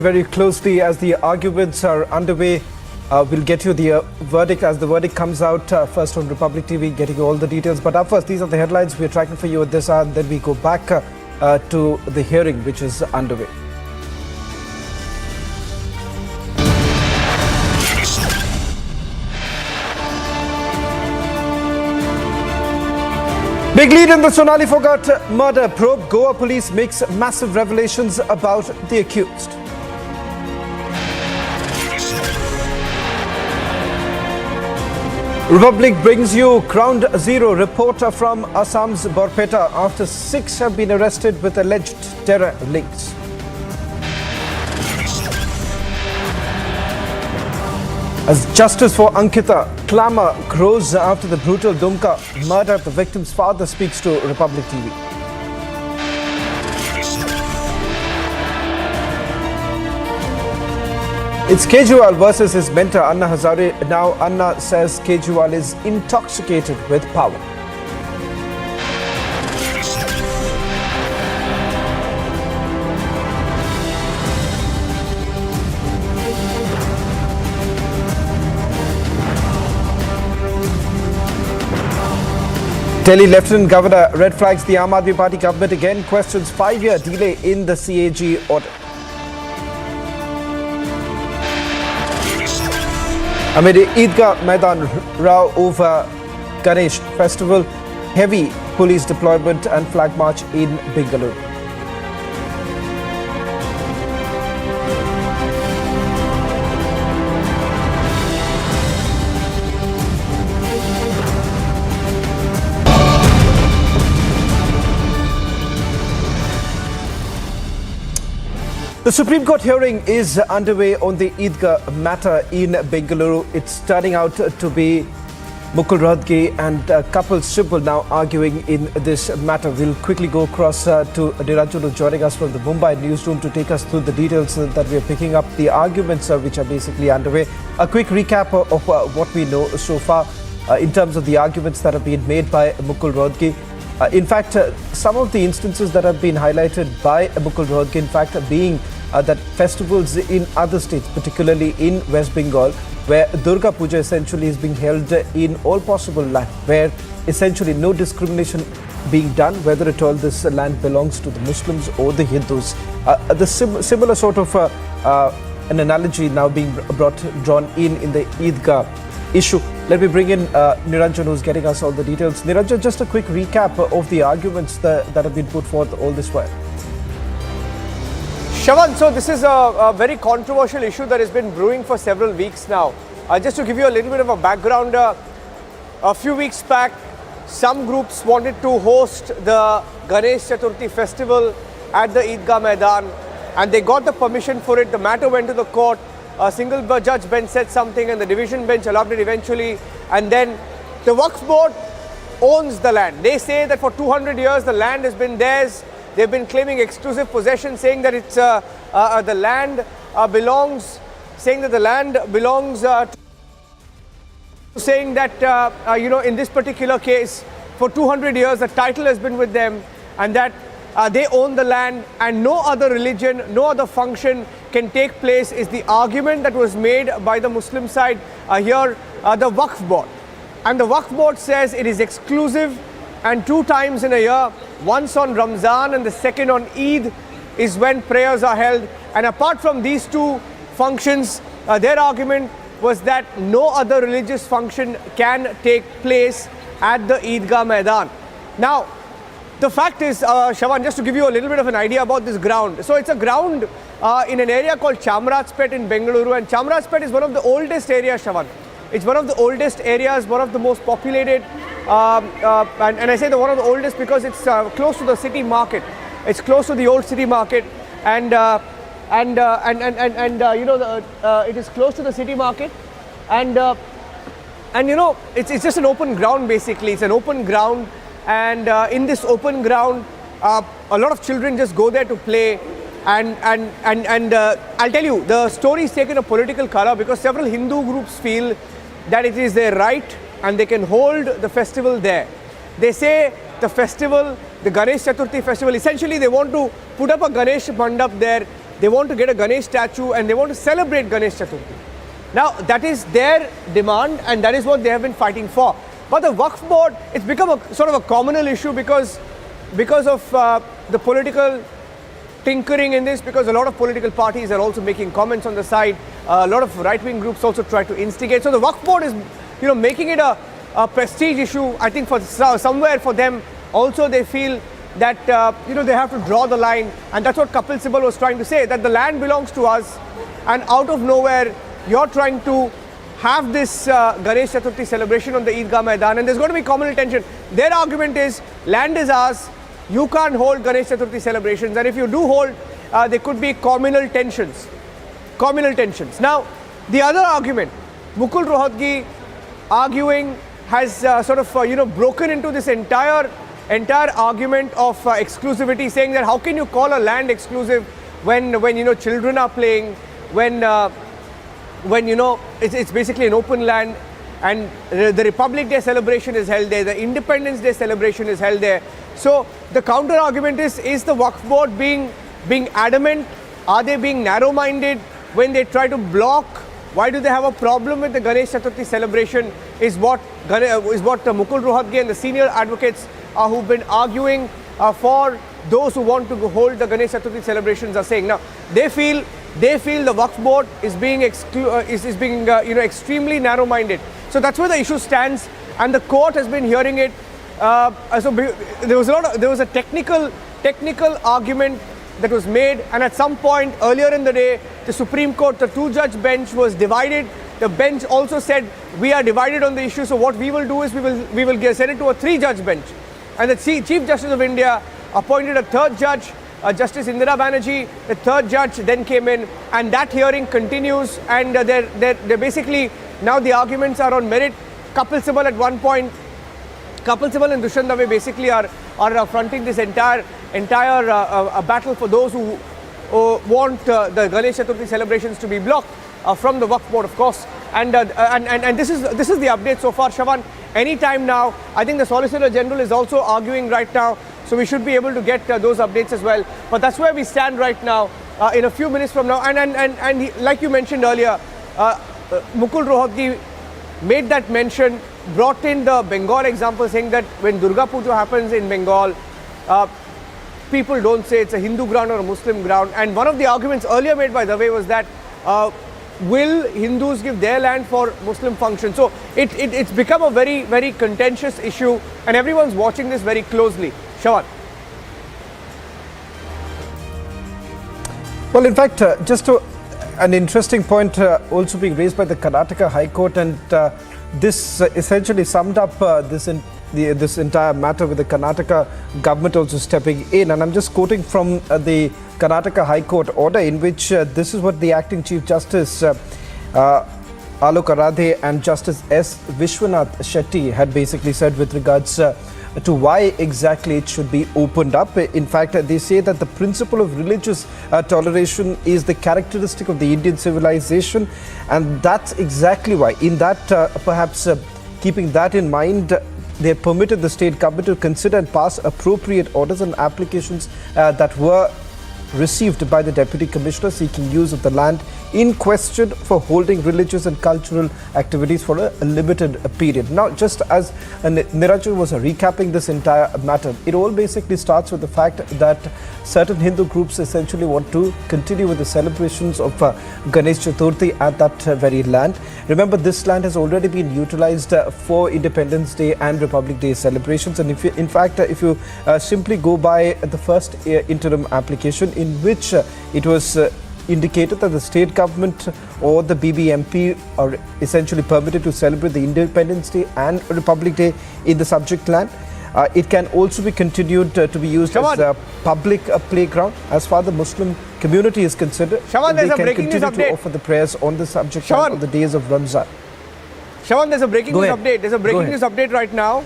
Very closely as the arguments are underway. We'll get you the verdict as the verdict comes out first on Republic TV, getting you all the details. But up first, these are the headlines we're tracking for you at this hour, and then we go back to the hearing which is underway. Big lead in the Sonali Phogat murder probe. Goa police makes massive revelations about the accused. Republic brings you Ground Zero report from Assam's Borpeta after 6 have been arrested with alleged terror links. As justice for Ankita, clamour grows after the brutal Dumka murder. The victim's father speaks to Republic TV. It's Kejriwal versus his mentor Anna Hazare. Now Anna says Kejriwal is intoxicated with power. Delhi Lieutenant Governor red flags the Aam Aadmi Party government again, questions 5-year delay in the CAG order. Amid Eidgah Maidan row over Ganesh festival, heavy police deployment and flag march in Bengaluru. The Supreme Court hearing is underway on the Eidgah matter in Bengaluru. It's turning out to be Mukul Rohatgi and Kapil Sibal now arguing in this matter. We'll quickly go across to Niranjan, who's joining us from the Mumbai newsroom to take us through the details that we are picking up, the arguments which are basically underway. A quick recap of what we know so far in terms of the arguments that have been made by Mukul Rohatgi. In fact, some of the instances that have been highlighted by Mukul Rohatgi, in fact, being that festivals in other states, particularly in West Bengal, where Durga Puja essentially is being held in all possible land, where essentially no discrimination being done, whether at all this land belongs to the Muslims or the Hindus. Similar sort of an analogy now being drawn in the Eidgah issue. Let me bring in Niranjan, who's getting us all the details. Niranjan, just a quick recap of the arguments that have been put forth all this while. Shravan, so this is a very controversial issue that has been brewing for several weeks now. Just to give you a little bit of a background, a few weeks back, some groups wanted to host the Ganesh Chaturthi festival at the Eidgah Maidan, and they got the permission for it. The matter went to the court. A single judge bench said something and the division bench allowed it eventually, and then the Waqf board owns the land. They say that for 200 years the land has been theirs. They've been claiming exclusive possession, saying that it's the land belongs, saying that the land belongs saying that in this particular case for 200 years the title has been with them, and that they own the land and no other religion, no other function can take place, is the argument that was made by the Muslim side here, the Waqf board. And the Waqf board says it is exclusive, and 2 times in a year, once on Ramzan and the second on Eid, is when prayers are held. And apart from these 2 functions, their argument was that no other religious function can take place at the Eidgah Maidan. Now, the fact is, Shravan, just to give you a little bit of an idea about this ground. So it's a ground in an area called Chamrajpet in Bengaluru, and Chamrajpet is one of the oldest areas, Shravan. It's one of the oldest areas, one of the most populated, and I say one of the oldest because it's close to the city market. It's close to the old city market, and it is close to the city market, and it's just an open ground basically. It's an open ground. And in this open ground, a lot of children just go there to play, and I'll tell you, the story is taken a political color because several Hindu groups feel that it is their right and they can hold the festival there. They say the festival, the Ganesh Chaturthi festival, essentially they want to put up a Ganesh mandap there they want to get a Ganesh statue and they want to celebrate Ganesh Chaturthi. Now, that is their demand and that is what they have been fighting for. But the Waqf board, it's become a sort of a communal issue because of the political tinkering in this, because a lot of political parties are also making comments on the side. A lot of right-wing groups also try to instigate. So the Waqf board is, making it a prestige issue. I think for somewhere for them also they feel that, they have to draw the line. And that's what Kapil Sibal was trying to say, that the land belongs to us and out of nowhere you're trying to have this Ganesh Chaturthi celebration on the Eidgah Maidan and there's going to be communal tension. Their argument is, land is ours, you can't hold Ganesh Chaturthi celebrations, and if you do hold, there could be communal tensions. Now, the other argument, Mukul Rohatgi arguing has broken into this entire argument of exclusivity, saying that how can you call a land exclusive when children are playing, when it's basically an open land, and the Republic Day celebration is held there, the Independence Day celebration is held there. So the counter argument is the Waqf board being adamant? Are they being narrow-minded when they try to block? Why do they have a problem with the Ganesh Chaturthi celebration is what Mukul Rohatgi and the senior advocates who've been arguing for those who want to hold the Ganesh Chaturthi celebrations are saying. Now, they feel the Waqf board is being extremely narrow-minded. So that's where the issue stands, and the court has been hearing it. So there was a technical argument that was made, and at some point earlier in the day, the Supreme Court, the two-judge bench was divided. The bench also said, we are divided on the issue, so what we will do is we will send it to a three-judge bench. And the Chief Justice of India appointed a third judge, Justice Indira Banerjee. The third judge then came in, and that hearing continues, and they're basically, now the arguments are on merit. Kapil Sibal at one point, Kapil Sibal and Dushyant Dave basically are fronting this entire battle for those who want the Ganesh Chaturthi celebrations to be blocked from the Waqf board, of course. And this is the update so far, Shravan. Anytime now, I think the Solicitor General is also arguing right now, so we should be able to get those updates as well. But that's where we stand right now. In a few minutes from now, and he, like you mentioned earlier, Mukul Rohatgi made that mention, brought in the Bengal example, saying that when Durga Puja happens in Bengal, people don't say it's a Hindu ground or a Muslim ground. And one of the arguments earlier made by Dave was that will Hindus give their land for Muslim functions? So it's become a very, very contentious issue, and everyone's watching this very closely. Shawan. Well, in fact, an interesting point also being raised by the Karnataka High Court, and this essentially summed up this entire matter, with the Karnataka government also stepping in. And I'm just quoting from the Karnataka High Court order, in which this is what the acting Chief Justice Alok Aradhe and Justice S. Vishwanath Shetty had basically said with regards to why exactly it should be opened up. In fact, they say that the principle of religious toleration is the characteristic of the Indian civilization, and that's exactly why, in that perhaps keeping that in mind, they permitted the state government to consider and pass appropriate orders and applications that were received by the Deputy Commissioner seeking use of the land in question for holding religious and cultural activities for a limited period. Now, just as Niranjan was recapping this entire matter, it all basically starts with the fact that certain Hindu groups essentially want to continue with the celebrations of Ganesh Chaturthi at that very land. Remember, this land has already been utilized for Independence Day and Republic Day celebrations, and if you simply go by the first interim application, in which it was indicated that the state government or the BBMP are essentially permitted to celebrate the Independence Day and Republic Day in the subject land. It can also be continued to be used as a public playground. As far as the Muslim community is concerned, Shawan, they can continue to offer the prayers on the subject land on the days of Ramzan. Shawan, there's a breaking news update. There's a breaking news update right now.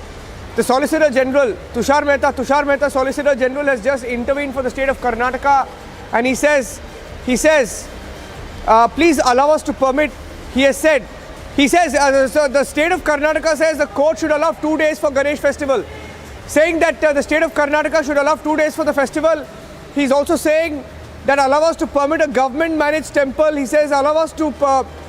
The Solicitor General, Tushar Mehta, Solicitor General, has just intervened for the state of Karnataka, and he says, please allow us to permit. He says, so the state of Karnataka says the court should allow 2 days for Ganesh festival. Saying that the state of Karnataka should allow 2 days for the festival. He's also saying that allow us to permit a government-managed temple. He says allow us to,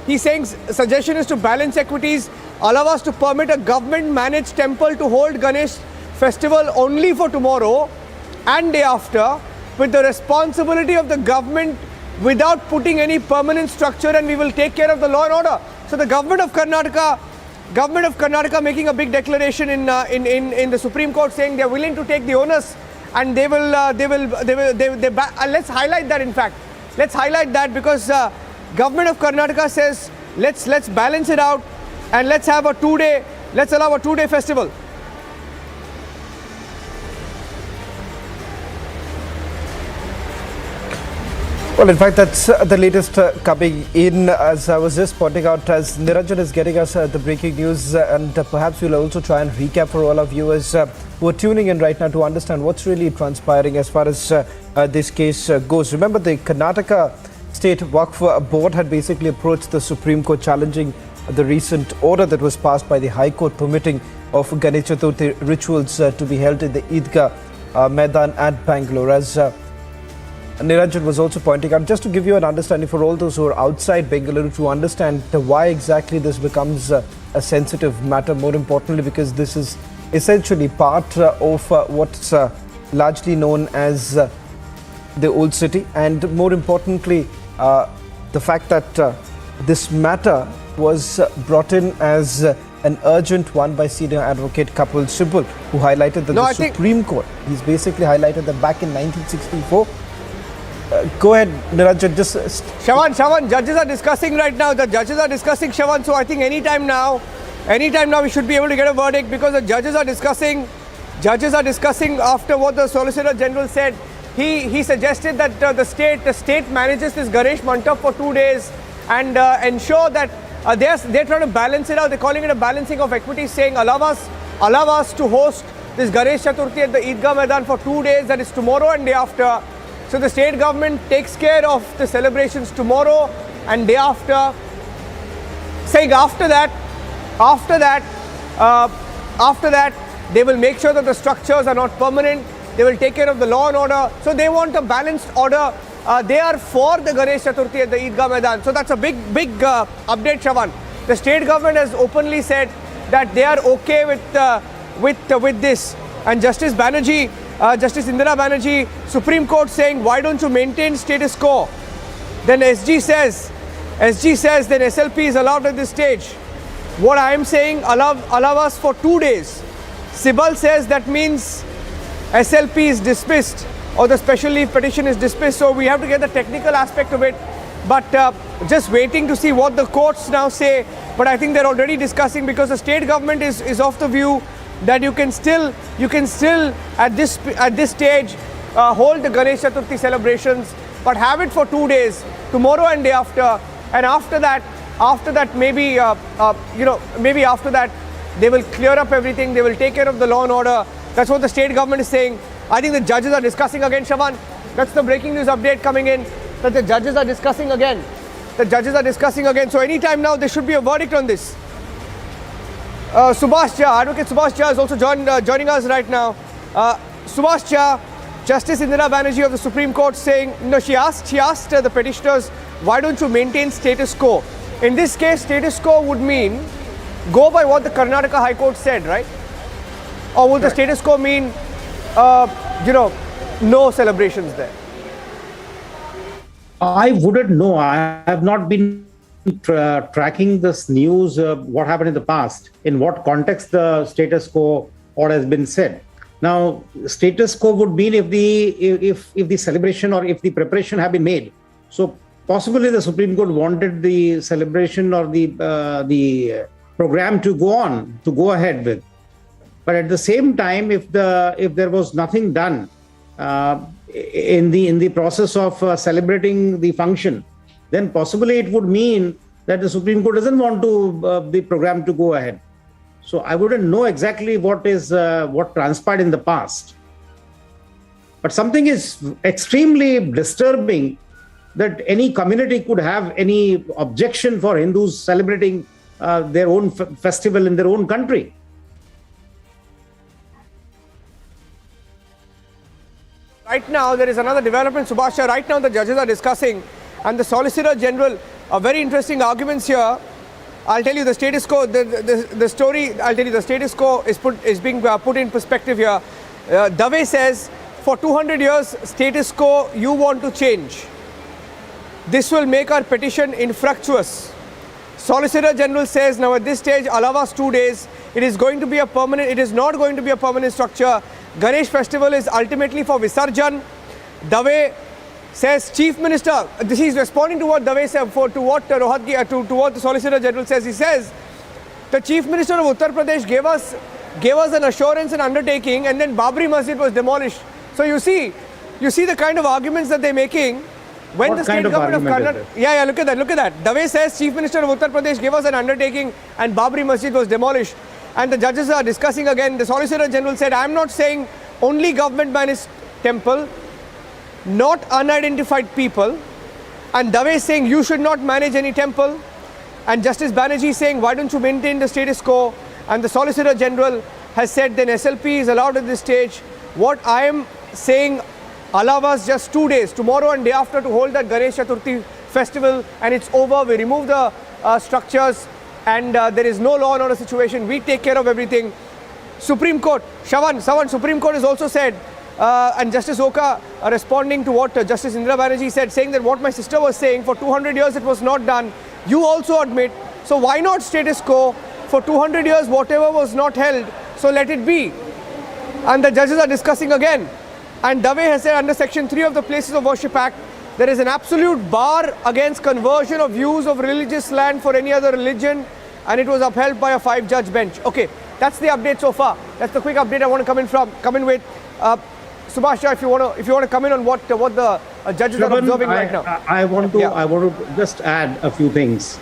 he's saying suggestion is to balance equities, allow us to permit a government-managed temple to hold Ganesh festival only for tomorrow and day after, with the responsibility of the government without putting any permanent structure, and we will take care of the law and order. So the government of Karnataka making a big declaration in the Supreme Court, saying they are willing to take the onus, and let's highlight that. In fact, let's highlight that, because government of Karnataka says let's balance it out and let's have a 2-day, let's allow a 2-day festival. Well, in fact, that's the latest coming in. As I was just pointing out, as Niranjan is getting us the breaking news, and perhaps we'll also try and recap for all our viewers who are tuning in right now to understand what's really transpiring as far as this case goes. Remember, the Karnataka State Waqf Board had basically approached the Supreme Court challenging the recent order that was passed by the High Court permitting of Ganesh Chaturthi rituals to be held in the Eidgah Maidan at Bangalore. As Niranjan was also pointing out, just to give you an understanding for all those who are outside Bengaluru, to understand why exactly this becomes a sensitive matter, more importantly because this is essentially part of what's largely known as the old city, and more importantly the fact that this matter was brought in as an urgent one by senior advocate Kapil Sibal, who highlighted that the Supreme Court, he's basically highlighted that back in 1964. Go ahead, Niranjan. Just Shawan, judges are discussing right now. The judges are discussing, Shawan. So I think anytime now we should be able to get a verdict, because the judges are discussing after what the Solicitor General said. He suggested that the state manages this Ganesh Mandap for 2 days and ensure that they're trying to balance it out. They're calling it a balancing of equities, saying allow us to host this Ganesh Chaturthi at the Eidgah Maidan for 2 days, that is tomorrow and day after. So the state government takes care of the celebrations tomorrow and day after, saying after that they will make sure that the structures are not permanent. They will take care of the law and order. So they want a balanced order. They are for the Ganesh Chaturthi at the Eidgah Maidan. So that's a big update, Shawan. The state government has openly said that they are okay with this. And Justice Indira Banerjee, Supreme Court saying, why don't you maintain status quo? Then SG says then SLP is allowed at this stage. What I am saying, allow us for 2 days. Sibal says that means SLP is dismissed, or the special leave petition is dismissed. So we have to get the technical aspect of it. But just waiting to see what the courts now say. But I think they're already discussing, because the state government is of the view that you can still at this stage hold the Ganesh Chaturthi celebrations, but have it for 2 days, tomorrow and day after. And after that maybe after that they will clear up everything. They will take care of the law and order. That's what the state government is saying. I think the judges are discussing again, Shawan. That's the breaking news update coming in, that the judges are discussing again. So anytime now there should be a verdict on this. Subhash Jha, Advocate Subhash Jha is also joining us right now. Subhash Jha, Justice Indira Banerjee of the Supreme Court saying, she asked the petitioners, why don't you maintain status quo? In this case, status quo would mean go by what the Karnataka High Court said, right? Or would the status quo mean, no celebrations there? I wouldn't know. I have not been tracking this news, what happened in the past, in what context the status quo or has been said. Now, status quo would mean if the celebration or if the preparation have been made. So possibly the Supreme Court wanted the celebration or the program to go ahead with. But at the same time, if there was nothing done in the process of celebrating the function, then possibly it would mean that the Supreme Court doesn't want the program to go ahead. So I wouldn't know exactly what transpired in the past. But something is extremely disturbing, that any community could have any objection for Hindus celebrating their own festival in their own country. Right now, there is another development, Subhasha. Right now, the judges are discussing, and the Solicitor General, very interesting arguments here. I'll tell you the status quo, the story, I'll tell you the status quo is being put in perspective here. Dave says, for 200 years, status quo, you want to change. This will make our petition infructuous. Solicitor General says, now at this stage, allow us 2 days. It is going to be a permanent, it is not going to be a permanent structure. Ganesh festival is ultimately for Visarjan. Dave says, Chief Minister, this is responding to what Dave said, to what the Solicitor General says. He says, the Chief Minister of Uttar Pradesh gave us an assurance and undertaking, and then Babri Masjid was demolished. So you see the kind of arguments that they're making. When What the state kind of government of argument Karnataka, look at that. Dave says, Chief Minister of Uttar Pradesh gave us an undertaking, and Babri Masjid was demolished. And the judges are discussing again. The Solicitor General said, I'm not saying only government managed temple, not unidentified people. And Dave is saying, you should not manage any temple. And Justice Banerjee is saying, why don't you maintain the status quo? And the Solicitor General has said, then SLP is allowed at this stage. What I am saying, allow us just 2 days, tomorrow and day after, to hold that Ganesh Chaturthi festival, and it's over. We remove the structures, and there is no law and order situation. We take care of everything. Supreme Court, Shravan, Supreme Court has also said, and Justice Oka responding to what Justice Indira Banerjee said, saying that what my sister was saying, for 200 years it was not done. You also admit, so why not status quo? For 200 years, whatever was not held, so let it be. And the judges are discussing again. And Dave has said, under Section 3 of the Places of Worship Act, there is an absolute bar against conversion of use of religious land for any other religion, and it was upheld by a 5-judge bench. Okay, that's the update so far. That's the quick update I want to come in with. Subhasha, if you want to come in on what the judges are observing right now. I want to just add a few things.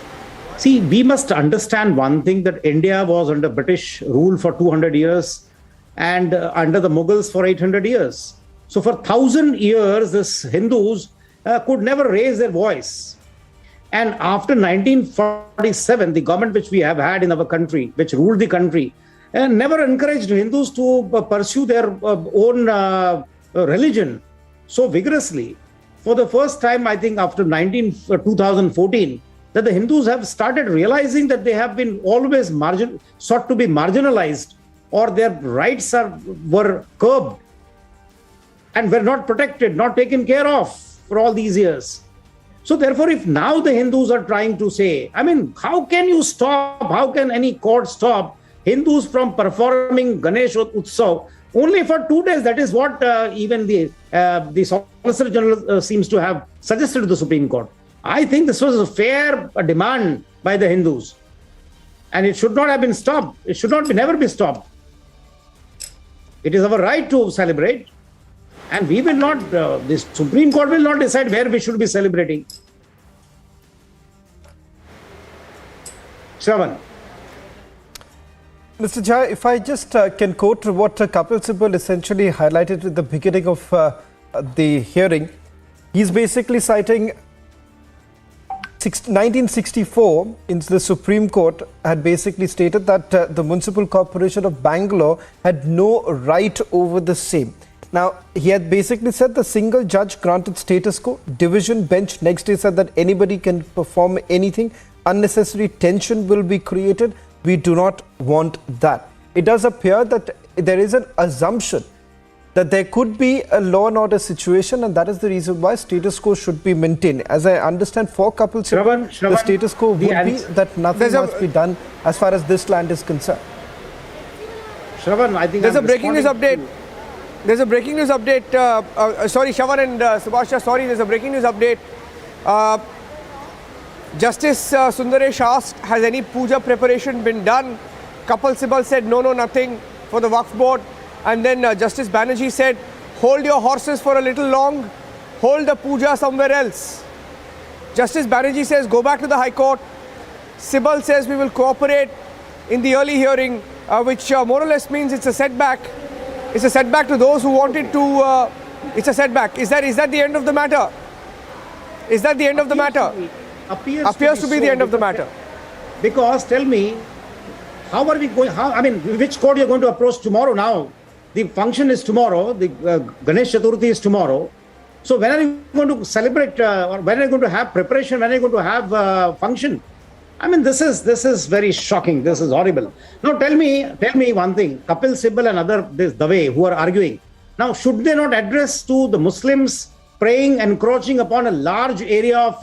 See, we must understand one thing, that India was under British rule for 200 years and under the Mughals for 800 years. So for 1,000 years, this Hindus could never raise their voice. And after 1947, the government which we have had in our country, which ruled the country, never encouraged Hindus to pursue their own religion so vigorously. For the first time, I think after 2014, that the Hindus have started realizing that they have been always sought to be marginalized, or their rights were curbed and were not protected, not taken care of for all these years. So therefore, if now the Hindus are trying to say, I mean, how can any court stop Hindus from performing Ganesh Utsav only for 2 days? That is what even the Solicitor General seems to have suggested to the Supreme Court. I think this was a fair demand by the Hindus, and it should not have been stopped. It should never be stopped. It is our right to celebrate, and we will not, the Supreme Court will not decide where we should be celebrating. Shravan. Mr. Jha, if I just can quote what Kapil Sibal essentially highlighted at the beginning of the hearing, he's basically citing 1964 in the Supreme Court had basically stated that the Municipal Corporation of Bangalore had no right over the same. Now, he had basically said the single judge granted status quo. Division bench next day said that anybody can perform anything. Unnecessary tension will be created. We do not want that. It does appear that there is an assumption that there could be a law and order situation, and that is the reason why status quo should be maintained. As I understand, for Kapil Sibal, the status quo would be that nothing must be done as far as this land is concerned. Shravan, I think there's a breaking news update. There's a breaking news update. Sorry, Shravan and Subhasha, sorry, there's a breaking news update. Justice Sundaresh asked, has any puja preparation been done? Kapil Sibal said, no, nothing for the Waqf board. And then Justice Banerjee said, hold your horses for a little long, hold the puja somewhere else. Justice Banerjee says, go back to the High Court. Sibal says, we will cooperate in the early hearing, which more or less means it's a setback. It's a setback to those who wanted to, it's a setback. Is that the end of the matter? Is that the end of the matter? Appears to be the end of the matter. Because tell me, how are we going, which court you're going to approach tomorrow now? the function is tomorrow, the Ganesh Chaturthi is tomorrow. So when are you going to celebrate, or when are you going to have preparation, when are you going to have function? I mean, this is very shocking. This is horrible. Now tell me one thing. Kapil Sibal and other Dave who are arguing. Now, should they not address to the Muslims praying, encroaching upon a large area of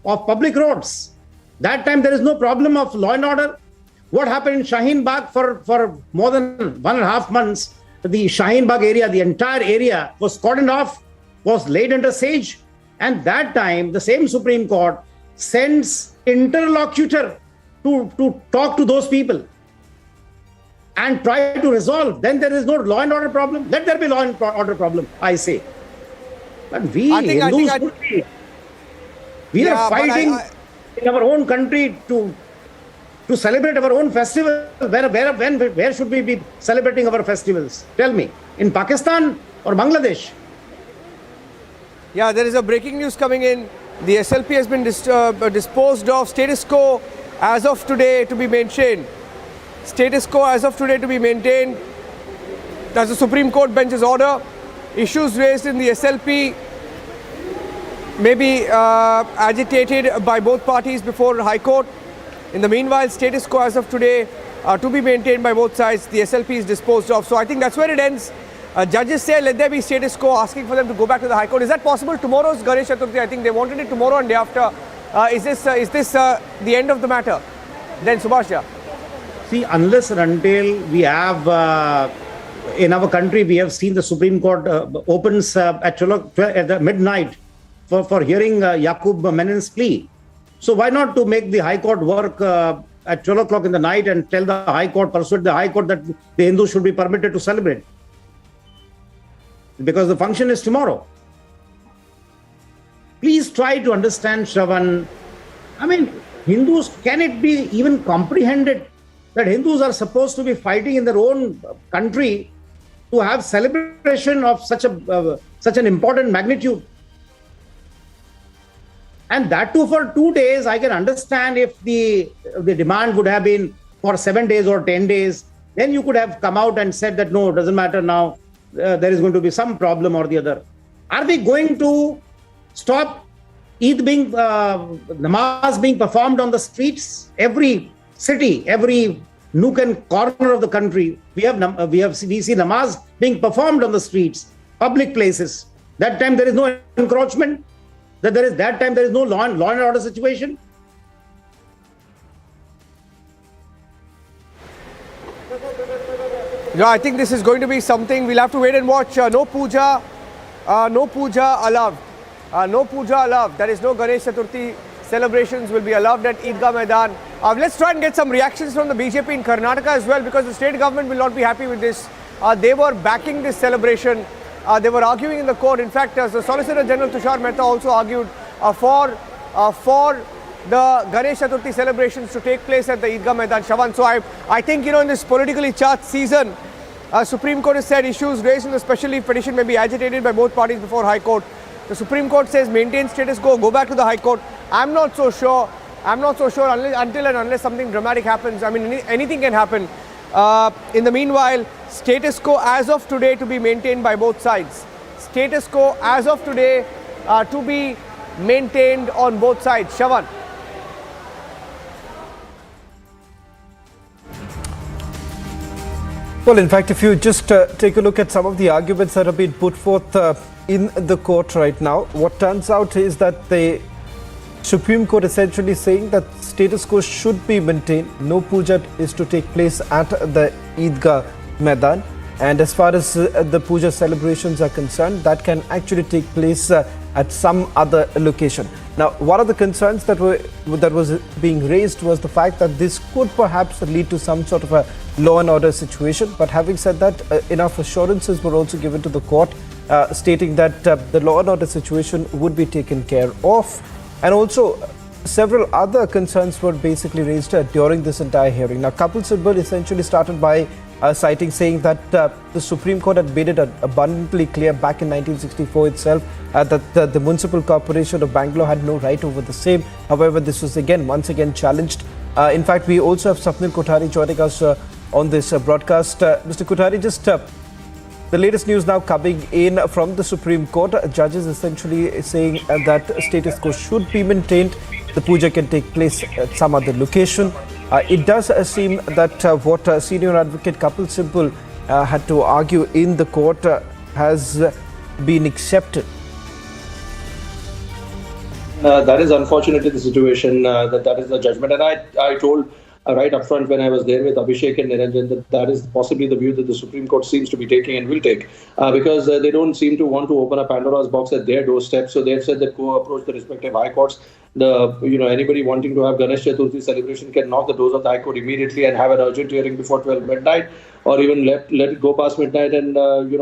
public roads? That time there is no problem of law and order. What happened in Shaheen Bagh for more than 1.5 months? The Shaheen Bagh area, the entire area was cordoned off, was laid under siege, and that time the same Supreme Court sends interlocutor to talk to those people and try to resolve. Then there is no law and order problem. Let there be law and order problem, I say. But we are fighting in our own country to celebrate our own festival. Where should we be celebrating our festivals? Tell me, in Pakistan or Bangladesh? Yeah, there is a breaking news coming in. The SLP has been disposed of. Status quo as of today to be maintained. Status quo as of today to be maintained. That's the Supreme Court bench's order. Issues raised in the SLP may be agitated by both parties before High Court. In the meanwhile, status quo as of today to be maintained by both sides. The SLP is disposed of. So I think that's where it ends. Judges say let there be status quo, asking for them to go back to the High Court. Is that possible? Tomorrow's Ganesh Chaturthi. I think they wanted it tomorrow and day after. Is this the end of the matter? Then Subhash. See, unless and until we have in our country, we have seen the Supreme Court opens at the midnight for hearing Yaqub Menon's plea. So why not to make the High Court work at 12 o'clock in the night and tell the High Court, persuade the High Court that the Hindus should be permitted to celebrate? Because the function is tomorrow. Please try to understand, Shravan. I mean, Hindus, can it be even comprehended that Hindus are supposed to be fighting in their own country to have celebration of such an important magnitude? And that too for 2 days. I can understand if the demand would have been for 7 days or 10 days. Then you could have come out and said that no, it doesn't matter now. There is going to be some problem or the other. Are we going to stop Eid being namaz being performed on the streets? Every city, every nook and corner of the country, we see namaz being performed on the streets, public places. That time there is no encroachment. That time there is no law and order situation. Yeah, I think this is going to be something we'll have to wait and watch. No puja allowed. No puja allowed. There is no Ganesh Chaturthi celebrations will be allowed at Eidgah Maidan. Let's try and get some reactions from the BJP in Karnataka as well, because the state government will not be happy with this. They were backing this celebration. They were arguing in the court. In fact, the Solicitor General Tushar Mehta also argued for the Ganesh Chaturthi celebrations to take place at the Eidgah Maidan. Shravan, so I think, in this politically charged season, Supreme Court has said issues raised in the special leave petition may be agitated by both parties before High Court. The Supreme Court says maintain status quo, go back to the High Court. I'm not so sure until and unless something dramatic happens. I mean, anything can happen. In the meanwhile, status quo as of today to be maintained by both sides. Status quo as of today to be maintained on both sides. Shravan. Well, in fact, if you just take a look at some of the arguments that have been put forth in the court right now, what turns out is that the Supreme Court essentially saying that status quo should be maintained. No puja is to take place at the Eidgah Maidan. And as far as the puja celebrations are concerned, that can actually take place at some other location. Now, one of the concerns that was being raised was the fact that this could perhaps lead to some sort of a law and order situation. But having said that, enough assurances were also given to the court stating that the law and order situation would be taken care of. And also, several other concerns were basically raised during this entire hearing. Now, Kapil Sibal essentially started by saying that the Supreme Court had made it abundantly clear back in 1964 itself that the Municipal Corporation of Bangalore had no right over the same. However, this was once again challenged. In fact, we also have Swapnil Kothari joining us on this broadcast. Mr. Kothari, just The latest news now coming in from the Supreme Court. Judges essentially saying that status quo should be maintained. The puja can take place at some other location. It does seem that what senior advocate Kapil Sibal had to argue in the court has been accepted. That is unfortunately the situation, that is the judgment. And I told right up front when I was there with Abhishek and Niranjan that is possibly the view that the Supreme Court seems to be taking and will take, because they don't seem to want to open a Pandora's box at their doorstep. So they've said that go approach the respective high courts. Anybody wanting to have Ganesh Chaturthi celebration can knock the doors of the High Court immediately and have an urgent hearing before 12 midnight, or even let it go past midnight and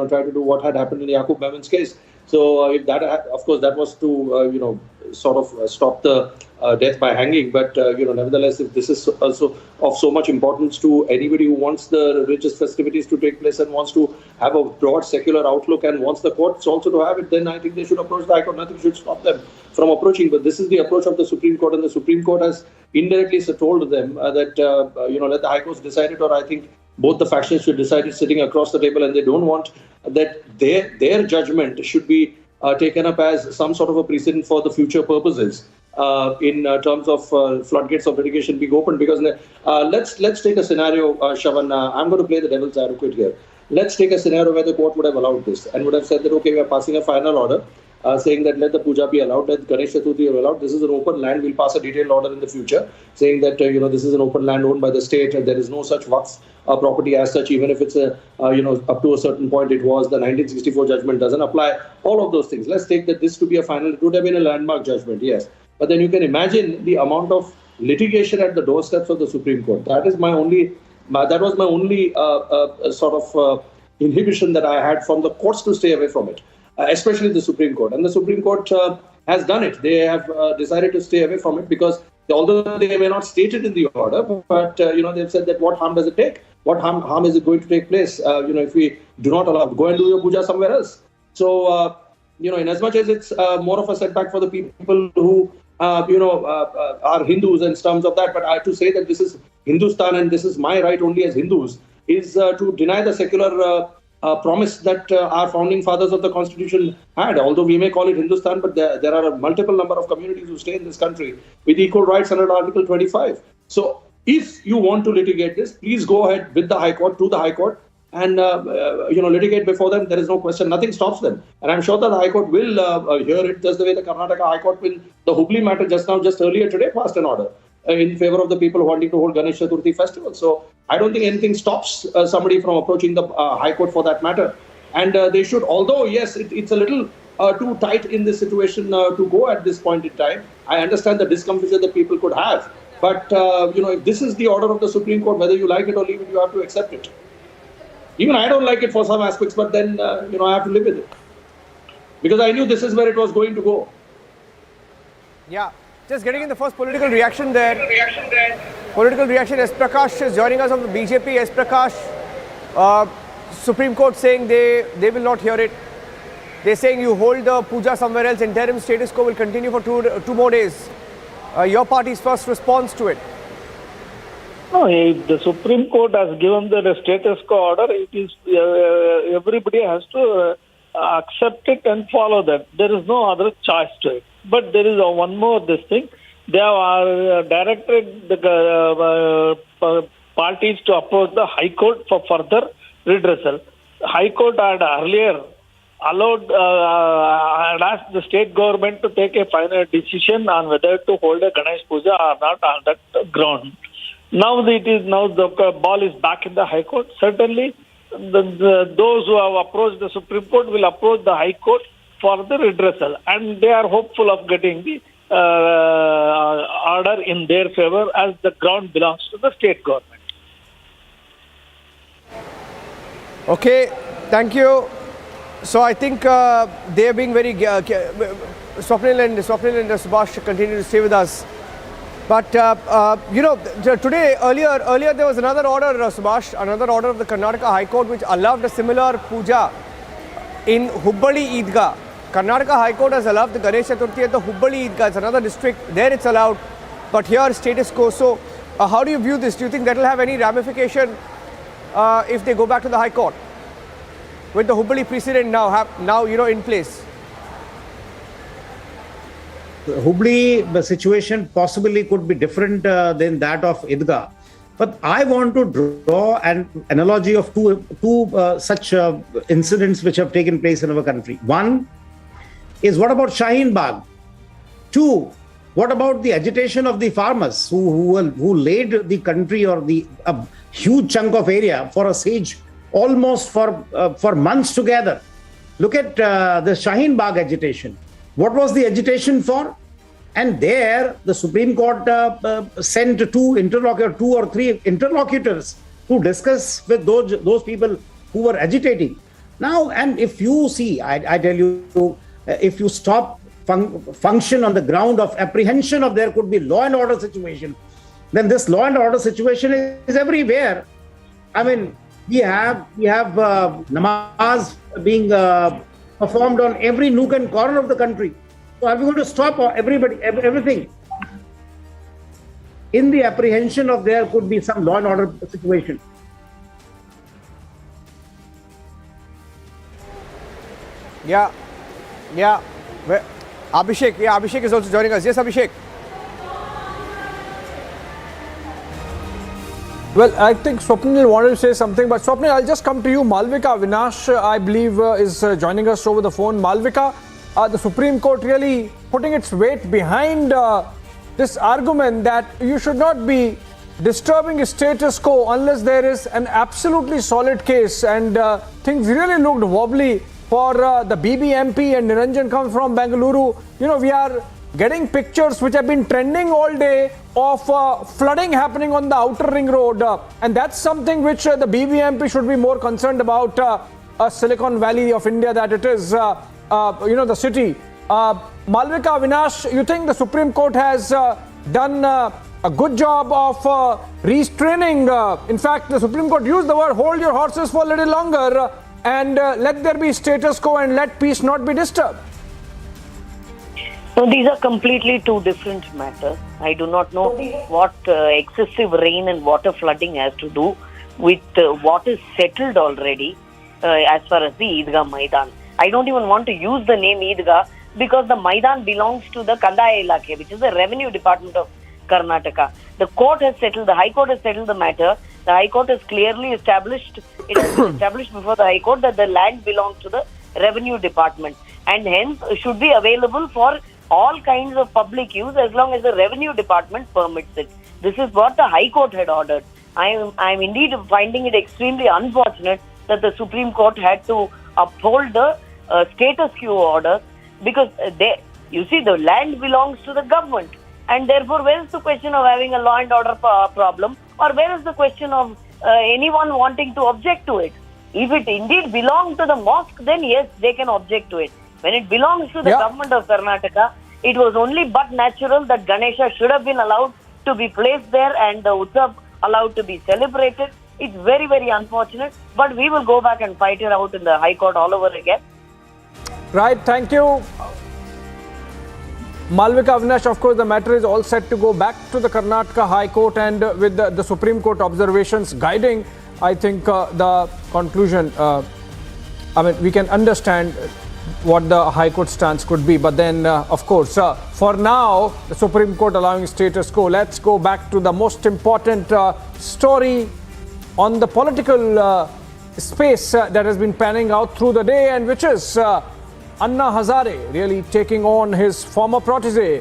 try to do what had happened in Yaqub Memon's case. So if that, of course, that was to sort of stop the death by hanging. But nevertheless, if this is also of so much importance to anybody who wants the religious festivities to take place and wants to have a broad secular outlook and wants the courts also to have it, then I think they should approach the High Court. Nothing should stop them from approaching. But this is the approach of the Supreme Court, and the Supreme Court has indirectly told them that let the High Courts decide it, or I think both the factions should decide it sitting across the table, and they don't want that their judgment should be taken up as some sort of a precedent for the future purposes in terms of floodgates of litigation being opened. Because let's take a scenario, Shravan. I'm going to play the devil's advocate here. Let's take a scenario where the court would have allowed this and would have said that, okay, we are passing a final order saying that let the puja be allowed, let Ganesh Chaturthi be allowed. This is an open land. We'll pass a detailed order in the future saying that this is an open land owned by the state and there is no such waqf property as such. Even if it's up to a certain point, it was the 1964 judgment doesn't apply. All of those things. Let's take that this to be a final. It would have been a landmark judgment, yes. But then you can imagine the amount of litigation at the doorsteps of the Supreme Court. That was my only sort of inhibition that I had from the courts to stay away from it. Especially the Supreme Court. And the Supreme Court has done it. They have decided to stay away from it because although they may not state it in the order, but they've said that what harm does it take? What harm is it going to take place? If we do not allow, go and do your puja somewhere else. So, in as much as it's more of a setback for the people who, are Hindus and terms of that, but I have to say that this is Hindustan and this is my right only as Hindus, is to deny the secular promise that our founding fathers of the constitution had. Although we may call it Hindustan, but there are a multiple number of communities who stay in this country with equal rights under Article 25. So if you want to litigate this, please go ahead with the High Court, to the High Court, and litigate before them. There is no question. Nothing stops them. And I'm sure that the High Court will hear it, just the way the Karnataka High Court will. The Hubli matter just earlier today passed an order in favor of the people wanting to hold Ganesh Chaturthi festival. So I don't think anything stops somebody from approaching the High Court for that matter. And they should, although, yes, it's a little too tight in this situation to go at this point in time. I understand the discomfort that people could have. But, if this is the order of the Supreme Court, whether you like it or leave it, you have to accept it. Even I don't like it for some aspects, but then, I have to live with it. Because I knew this is where it was going to go. Yeah. Just getting in the first political reaction there. Political reaction. S. Prakash is joining us on the BJP. S. Prakash, Supreme Court saying they will not hear it. They're saying you hold the puja somewhere else. Interim status quo will continue for two more days. Your party's first response to it? No, if the Supreme Court has given the status quo order, it is everybody has to accept it and follow that. There is no other choice to it. But there is one more this thing. They have directed the parties to approach the High Court for further redressal. High Court had earlier had asked the state government to take a final decision on whether to hold a Ganesh Puja or not on that ground. Now the ball is back in the High Court. Certainly, those who have approached the Supreme Court will approach the High Court for the redressal, and they are hopeful of getting the order in their favor, as the ground belongs to the state government. Okay, thank you. So I think they are being very Swapnil and Subhash continue to stay with us. But today earlier there was another order, Subhash, another order of the Karnataka High Court which allowed a similar puja in Hubbali Eidgah. Karnataka High Court has allowed the Ganesh Chaturthi at the Hubbali Eidgah. It's another district. There it's allowed. But here status quo. So how do you view this? Do you think that will have any ramification if they go back to the High Court? with the Hubballi precedent now in place? Hubli, the situation possibly could be different than that of Eidgah. But I want to draw an analogy of two such incidents which have taken place in our country. One is, what about Shaheen Bagh? Two, what about the agitation of the farmers who laid the country or a huge chunk of area for a siege almost for months together? Look at the Shaheen Bagh agitation. What was the agitation for? And there, the Supreme Court sent two or three interlocutors to discuss with those people who were agitating. Now, and if you see, I tell you, if you stop function on the ground of apprehension of there could be law and order situation, then this law and order situation is everywhere. I mean, we have namaz being performed on every nook and corner of the country. So are we going to stop everything in the apprehension of there could be some law and order situation? Yeah. Abhishek is also joining us. Yes, Abhishek. Well, I think Swapnil wanted to say something, but Swapnil, I'll just come to you. Malvika Avinash, I believe, is joining us over the phone. Malvika, the Supreme Court really putting its weight behind this argument that you should not be disturbing a status quo unless there is an absolutely solid case, and things really looked wobbly for the BBMP, and Niranjan comes from Bengaluru. We are getting pictures which have been trending all day of flooding happening on the outer ring road, and that's something which the BBMP should be more concerned about, Silicon Valley of India that it is, the city. Malvika Avinash, you think the Supreme Court has done a good job of restraining? In fact, the Supreme Court used the word hold your horses for a little longer and let there be status quo and let peace not be disturbed. No, these are completely two different matters. I do not know what excessive rain and water flooding has to do with what is settled already as far as the Eidgah Maidan. I don't even want to use the name Eidgah because the Maidan belongs to the Kandaya Ilake, which is the revenue department of Karnataka. The court has settled, the High Court has settled the matter. The High Court has clearly established, it has been established before the High Court that the land belongs to the revenue department and hence should be available for all kinds of public use as long as the revenue department permits it. This is what the High Court had ordered. I am indeed finding it extremely unfortunate that the Supreme Court had to uphold the status quo order because the land belongs to the government, and therefore where is the question of having a law and order problem, or where is the question of anyone wanting to object to it? If it indeed belongs to the mosque, then yes, they can object to it. When it belongs to the government of Karnataka, it was only but natural that Ganesha should have been allowed to be placed there and the Utsav allowed to be celebrated. It's very, very unfortunate, but we will go back and fight it out in the High Court all over again. Right, thank you. Malvika Avinash, of course, the matter is all set to go back to the Karnataka High Court, and with the Supreme Court observations guiding, I think the conclusion, we can understand what the High Court stance could be. But then, of course, for now, the Supreme Court allowing status quo. Let's go back to the most important story on the political space that has been panning out through the day, and which is Anna Hazare really taking on his former protege,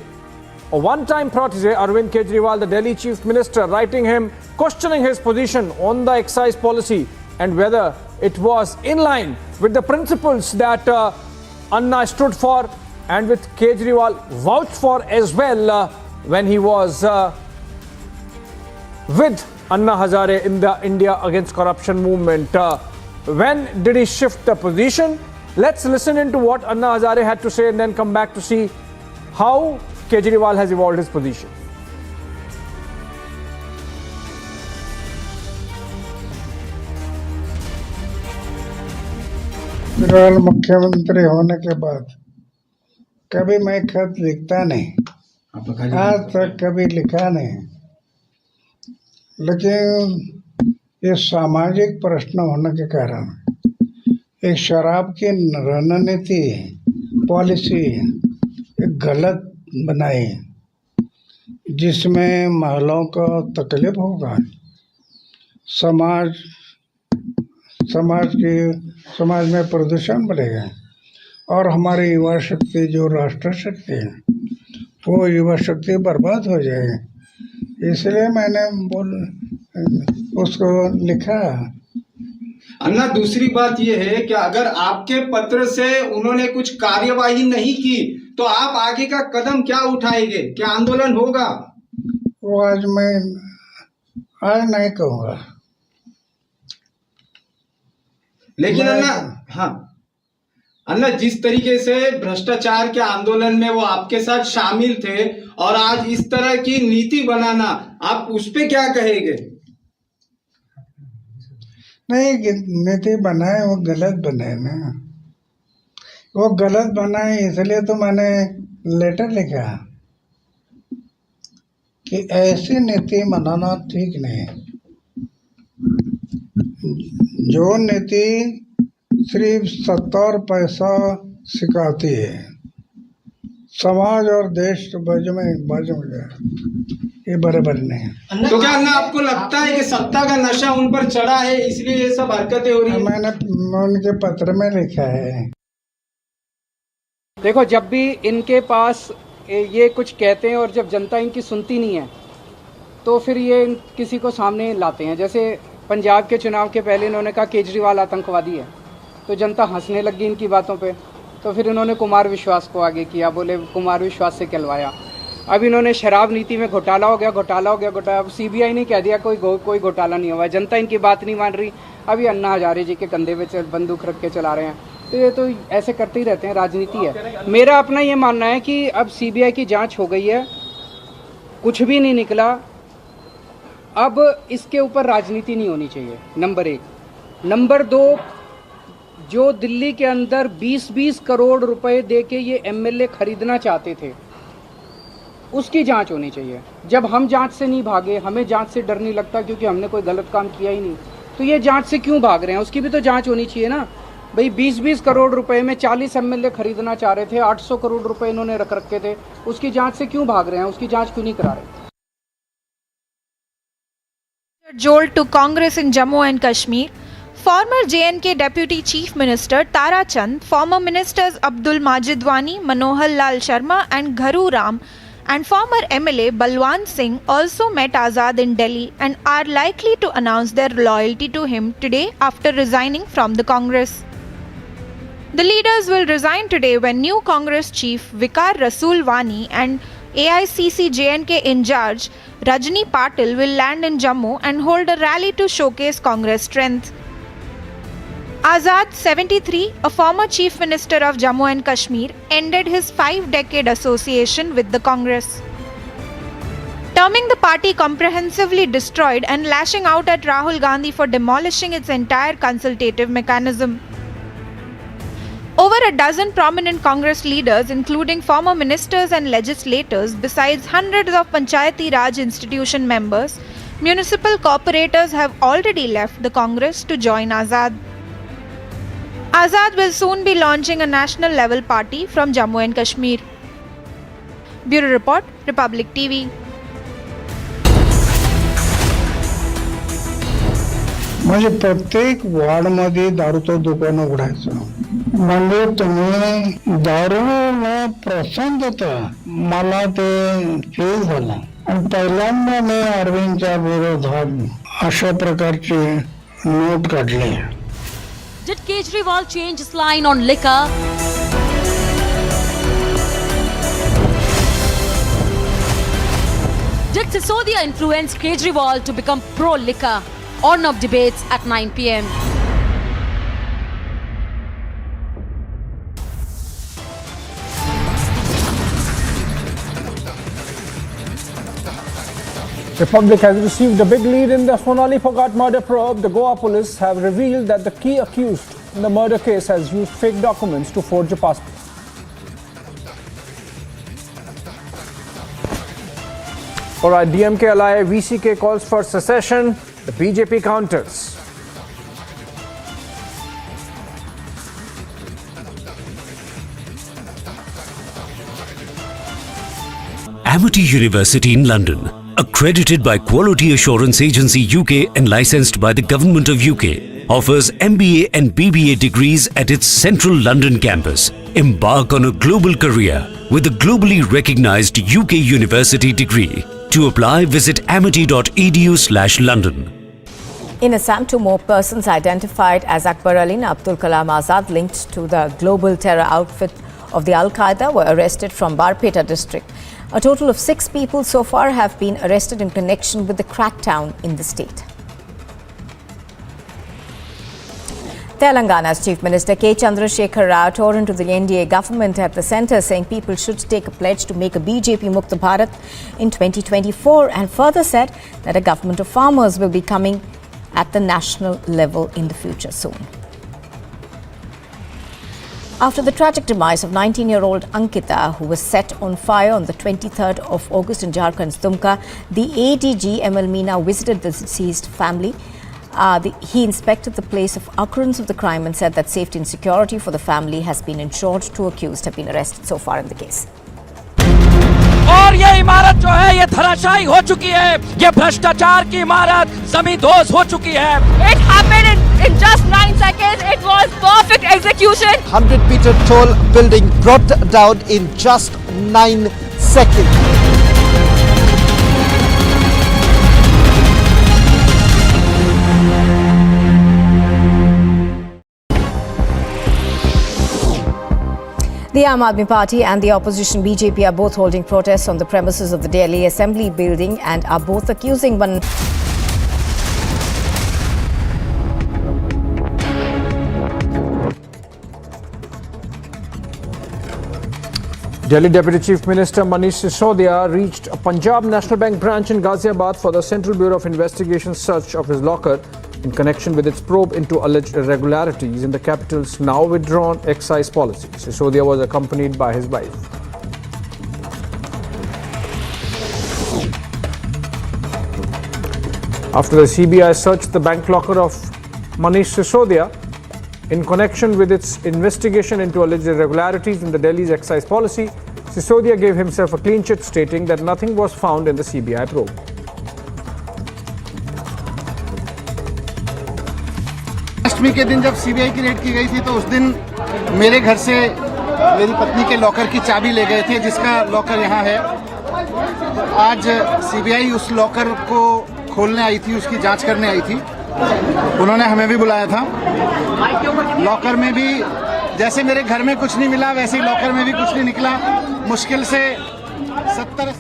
a one-time protege, Arvind Kejriwal, the Delhi Chief Minister, writing him, questioning his position on the excise policy and whether it was in line with the principles that Anna stood for and with Kejriwal vouched for as well when he was with Anna Hazare in the India Against Corruption movement. When did he shift the position? Let's listen into what Anna Hazare had to say and then come back to see how Kejriwal has evolved his position. Kejriwal मुख्यमंत्री होने के बाद कभी मैं खत लिखता नहीं, आज तक कभी लिखा नहीं, लेकिन ये सामाजिक प्रश्न होने के कारण एक शराब की रणनीति पॉलिसी एक गलत बनाई, जिसमें महिलाओं को तकलीफ होगा, समाज में प्रदूषण बढ़ेगा और हमारी युवा शक्ति जो राष्ट्र शक्ति है वो युवा शक्ति बर्बाद हो जाएगी। इसलिए मैंने उसको लिखा। अन्ना, दूसरी बात यह है कि अगर आपके पत्र से उन्होंने कुछ कार्यवाही नहीं की तो आप आगे का कदम क्या उठाएंगे? क्या आंदोलन होगा? वो आज नहीं कहूँगा। लेकिन अन्ना, जिस तरीके से भ्रष्टाचार के आंदोलन में वो आपके साथ शामिल थे और आज इस तरह की नीति बनाना, आप उस पे क्या कहेंगे? नहीं, नीति बनाए वो गलत बनाए ना, वो गलत बनाए इसलिए तो मैंने लेटर लिखा कि ऐसी नीति बनाना ठीक नहीं। जो नीति सिर्फ सत्ता और पैसा सिखाती है, समाज और देश बाजू में ये बराबर नहीं। तो क्या अन्ना आपको लगता है कि सत्ता का नशा उन पर चढ़ा है इसलिए ये सब हरकतें हो रही हैं? मैंने उनके पत्र में लिखा है। देखो, जब भी इनके पास ये कुछ कहते हैं और जब जनता इनकी सुनती नहीं है तो फिर ये किसी को सामने लाते हैं। जैसे पंजाब के चुनाव के पहले इन्होंने कहा केजरीवाल आतंकवादी है, तो जनता हंसने लगी इनकी बातों पे, तो फिर इन्होंने कुमार विश्वास को आगे किया, बोले कुमार विश्वास से कहलवाया। अब इन्होंने शराब नीति में घोटाला हो गया। अब सीबीआई ने कह दिया कोई घोटाला नहीं हुआ, जनता इनकी बात नहीं मान रही। अभी अन्ना हजारे जी के कंधे पे बंदूक रख के चला रहे हैं। तो ये तो ऐसे करते ही रहते हैं, राजनीति है। मेरा अपना ये मानना है कि अब सीबीआई की जांच हो गई है, कुछ भी नहीं निकला, अब इसके ऊपर राजनीति नहीं होनी चाहिए, नंबर 1। नंबर 2, जो दिल्ली के अंदर 20-20 करोड़ रुपए दे के ये एमएलए खरीदना चाहते थे, उसकी जांच होनी चाहिए। जब हम जांच से नहीं भागे, हमें जांच से डर नहीं लगता क्योंकि हमने कोई गलत काम किया ही नहीं, तो ये जांच से क्यों भाग रहे हैं? उसकी भी तो जांच होनी चाहिए ना भाई। 20-20 करोड़ रुपए में 40 एमएलए खरीदना चाह रहे थे, 800 करोड़ रुपए इन्होंने रख रखे थे, उसकी जांच से क्यों भाग रहे हैं? उसकी जांच क्यों नहीं करा रहे? Jolt to Congress in Jammu and Kashmir. Former J&K Deputy Chief Minister Tara Chand, former Ministers Abdul Majid Wani, Manohar Lal Sharma and Gharu Ram and former MLA Balwan Singh also met Azad in Delhi and are likely to announce their loyalty to him today after resigning from the Congress. The leaders will resign today when new Congress chief Vikar Rasool Wani and AICC J&K in charge Rajni Patil will land in Jammu and hold a rally to showcase Congress strength. Azad, 73, a former Chief Minister of Jammu and Kashmir, ended his 5-decade association with the Congress, terming the party comprehensively destroyed and lashing out at Rahul Gandhi for demolishing its entire consultative mechanism. Over a dozen prominent Congress leaders, including former ministers and legislators, besides hundreds of Panchayati Raj institution members, municipal corporators have already left the Congress to join Azad. Azad will soon be launching a national level party from Jammu and Kashmir. Bureau Report, Republic TV. म्हणजे प्रत्येक वार्डमध्ये दारूचं दुकान उघडायचं, म्हणजे तुम्ही दारूला प्रोत्साहन देता, मला ते फील झालं आणि पहिल्यांदा मी अरविंदच्या विरोधात अशा प्रकारची नोट काढली. Did Kejriwal change his line on liquor? Did Sisodia influence Kejriwal to become pro-liquor? On of debates at 9 p.m. Republic has received a big lead in the Sonali Phogat murder probe. The Goa police have revealed that the key accused in the murder case has used fake documents to forge a passport. Alright, DMK ally VCK calls for secession. The BJP counters. Amity University in London, accredited by Quality Assurance Agency UK and licensed by the Government of UK, offers MBA and BBA degrees at its central London campus. Embark on a global career with a globally recognized UK university degree. To apply, visit amity.edu/London. In Assam, 2 more persons identified as Akbar Ali and Abdul Kalam Azad linked to the global terror outfit of the Al-Qaeda were arrested from Barpeta district. A total of 6 people so far have been arrested in connection with the crackdown in the state. Telangana's Chief Minister K. Chandrasekhar Rao tore into the NDA government at the centre, saying people should take a pledge to make a BJP Mukta Bharat in 2024, and further said that a government of farmers will be coming at the national level in the future soon. After the tragic demise of 19-year-old Ankita, who was set on fire on the 23rd of August in Jharkhand's Dumka, the ADG ML Meena visited the deceased family. He inspected the place of occurrence of the crime and said that safety and security for the family has been ensured. 2 accused have been arrested so far in the case. और ये इमारत जो है ये धराशायी हो चुकी है, ये भ्रष्टाचार की इमारत जमींदोज हो चुकी है. It happened in just 9 seconds. It was perfect execution. 100-meter tall building brought down in just 9 seconds. The Aam Aadmi Party and the opposition BJP are both holding protests on the premises of the Delhi Assembly building and are both accusing one. Delhi Deputy Chief Minister Manish Sisodia reached a Punjab National Bank branch in Ghaziabad for the Central Bureau of Investigation search of his locker in connection with its probe into alleged irregularities in the capital's now withdrawn excise policy. Sisodia was accompanied by his wife. After the CBI searched the bank locker of Manish Sisodia in connection with its investigation into alleged irregularities in the Delhi's excise policy, Sisodia gave himself a clean chit, stating that nothing was found in the CBI probe. अष्टमी के दिन जब CBI की red की गई थी तो उस दिन मेरे घर से मेरी पत्नी के लॉकर की चाबी ले गए थे, जिसका लॉकर यहाँ है. आज सीबीआई उस लॉकर को खोलने आई थी, उसकी जांच करने आई थी. उन्होंने हमें भी बुलाया था. लॉकर में भी जैसे मेरे घर में कुछ नहीं मिला, वैसे ही लॉकर में भी कुछ नहीं निकला. मुश्किल से 70.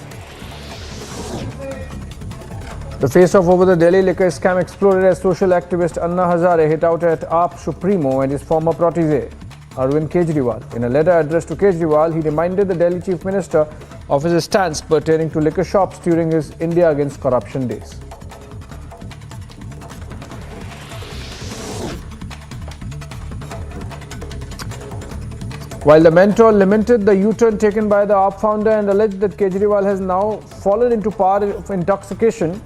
The face-off over the Delhi liquor scam exploded as social activist Anna Hazare hit out at AAP Supremo and his former protege, Arvind Kejriwal. In a letter addressed to Kejriwal, he reminded the Delhi Chief Minister of his stance pertaining to liquor shops during his India Against Corruption days. While the mentor lamented the U-turn taken by the AAP founder and alleged that Kejriwal has now fallen into power of intoxication,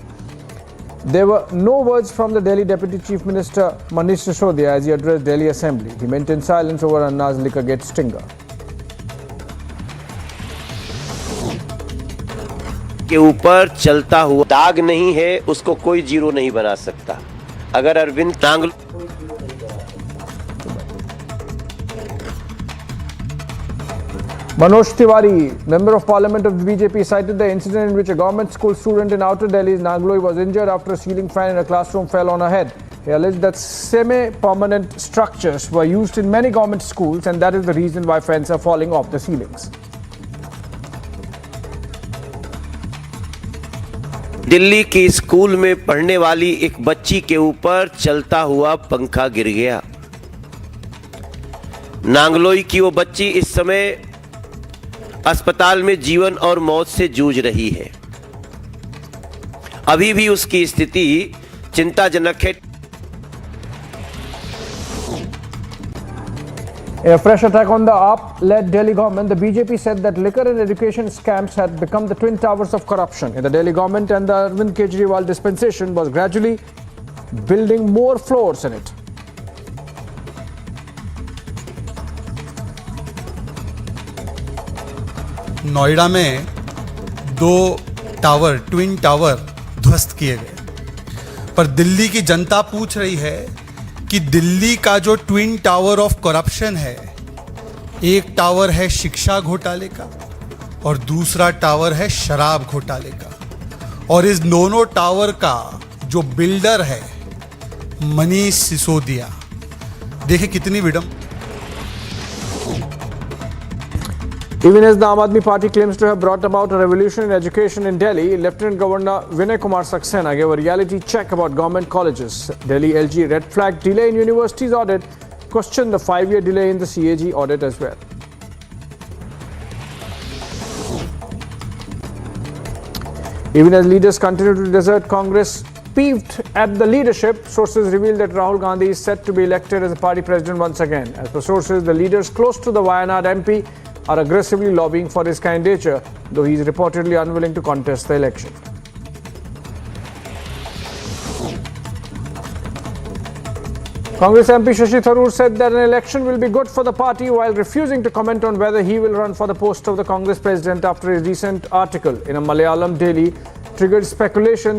there were no words from the Delhi Deputy Chief Minister Manish Sisodia as he addressed Delhi Assembly. He maintained silence over Anna's Liquorgate stinger. के ऊपर चलता हुआ दाग नहीं है, उसको कोई zero नहीं बना सकता. अगर Arvind Nangal Manoj Tiwari, Member of Parliament of the BJP, cited the incident in which a government school student in outer Delhi's Nangloi was injured after a ceiling fan in a classroom fell on her head. He alleged that semi-permanent structures were used in many government schools and that is the reason why fans are falling off the ceilings. Delhi की school में पढ़ने वाली एक बच्ची के ऊपर चलता हुआ पंखा गिर गया. नांगलोई की वो बच्ची इस समय अस्पताल में जीवन और मौत से जूझ रही है. अभी भी उसकी स्थिति चिंताजनक है. In a fresh attack on the AAP-led Delhi government, the BJP said that liquor and education scams had become the twin towers of corruption in the Delhi government and the Arvind Kejriwal dispensation was gradually building more floors in it. Noida में 2 tower, twin tower ध्वस्त किए गए। पर दिल्ली की जनता पूछ रही है कि दिल्ली का जो ट्विन टावर ऑफ करप्शन है, एक टावर है शिक्षा घोटाले का और दूसरा टावर है शराब घोटाले का, और इस दोनों टावर का जो बिल्डर है मनीष सिसोदिया, देखिए कितनी विडम्बना। Even as the Aam Aadmi Party claims to have brought about a revolution in education in Delhi, Lieutenant Governor Vinay Kumar Saxena gave a reality check about government colleges. Delhi LG red flag delay in universities audit, questioned the 5-year delay in the CAG audit as well. Even as leaders continue to desert Congress, peeved at the leadership, sources reveal that Rahul Gandhi is set to be elected as the party president once again. As per sources, the leaders close to the Wayanad MP are aggressively lobbying for his candidature, though he is reportedly unwilling to contest the election. Congress MP Shashi Tharoor said that an election will be good for the party, while refusing to comment on whether he will run for the post of the Congress president after his recent article in a Malayalam daily triggered speculation